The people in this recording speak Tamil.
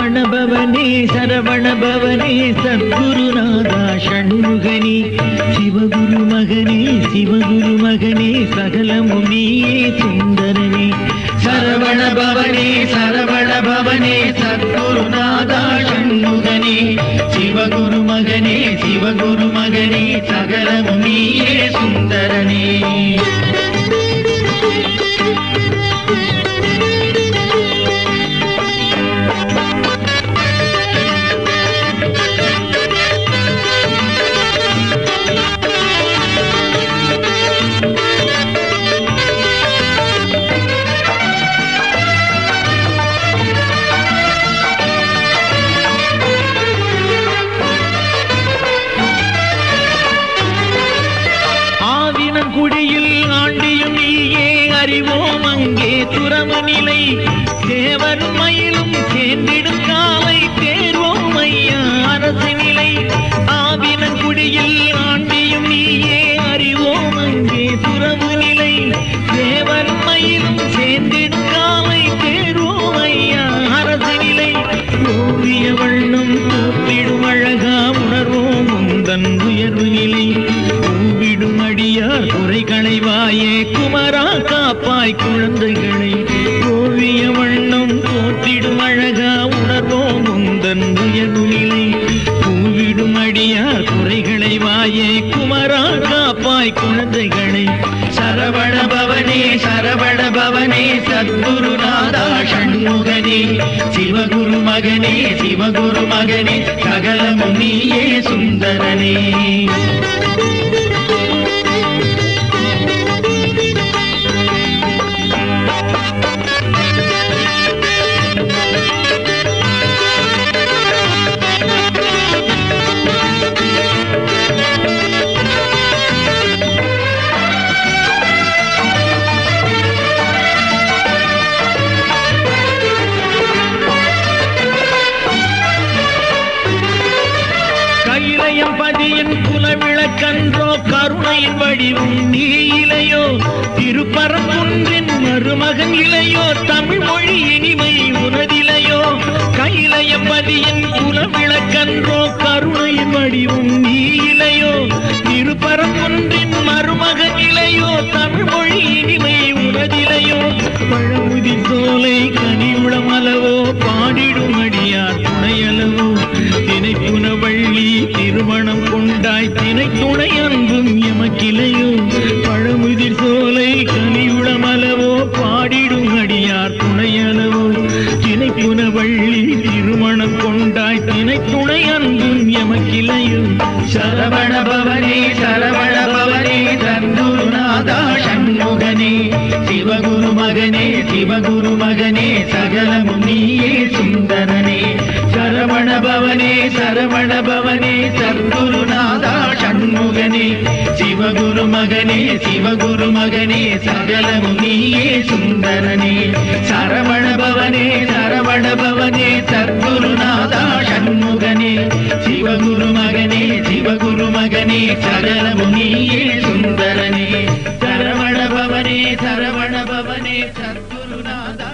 சரவணபவனே சரவணபவனே சத்குருநாதா ஷண்முகனே சிவகுரு மகனே சிவகுரு மகனே சகலமும் நீயே சுந்தரனே சரவணபவனே சரவணபவனே சத்குருநாதா ஷண்முகனே சிவகுரு மகனே சிவகுரு மகனே சகலமும் நீயே சுந்தரனே குடியில் ஆண்டியும் நீயே அறிவோம் அங்கே துறவு நிலை தேவரும் மயிலும் சேர்ந்திடும் காலை தேர்வோம் ஐயா அரசு நிலை ஆவினங்குடியில் ஆண்டியும் நீயே அறிவோம் அங்கே துறவு நிலை தேவரும் மயிலும் சேர்ந்திடும் காலை தேர்வோம் ஐயா அரசு நிலை ஓவிய வண்ணம் கூப்பிடும் அழகா உணர்வோம் உந்தன் உயர்வு நிலை கூவிடும் அடியார் குறை களைவாயே குமரா காப்பாய் குழந்தைகளை ஓவிய வண்ணம் போற்றிடும் அழகா உணர்வோம் உந்தன் உயர்வு நிலை கூவிடும் அடியார் குறைகளை வாயே குமரா காப்பாய் குழந்தைகளை சரவணபவனே சரவணபவனே சத்குருநாதா ஷண்முகனே சிவகுரு மகனே சிவகுரு மகனே சகலமும் நீயே சுந்தரனே பதியின் குலவிளக்கன்றோ கருணையின் வடிவும் நீ இலையோ திருப்பரங்குன்றின் மருமகன் இலையோ தமிழ் மொழி இனிமை உனதிலையோ கையிலையம்பதியின் குலவிளக்கன்றோ கருணையின் வடிவும் நீ இலையோ திருப்பரங்குன்றின் மருமகன் இலையோ தமிழ் மொழி இனிமை உனதிலையோ பழமுதி சோலை கனியுளம் அளவோ பாடிடும் அடியார் துணையளவோ தினைப்புனவள்ளி திருமணம் கொண்டாய் தினை துணை அன்பும் எமக்கிளையோ பழமுதிர் சோலை கனியுளமளவோ பாடிடும் அடியார் துணையளவோ தினைப்புனவள்ளி திருமணம் கொண்டாய் தினை துணை அன்பும் எமக்கிளையோ சரவணபவனே சரவணபவனே சத்குருநாதா ஷண்முகனே சிவகுரு மகனே சிவகுரு மகனே சகலமும் நீயே சுந்தரனே சரவணபவனே சரவணபவனே சத்குருநாதா ஷண்முகனே சிவகுரு மகனே சிவகுரு மகனே சகலமும் நீயே சுந்தரனே சரவணபவனே சரவணபவனே சத்குருநாதா ஷண்முகனே சிவகுரு மகனே சிவகுரு மகனே சகலமும் நீயே சுந்தரனே சரவணபவனே சரவணபவனே சத்குருநாதா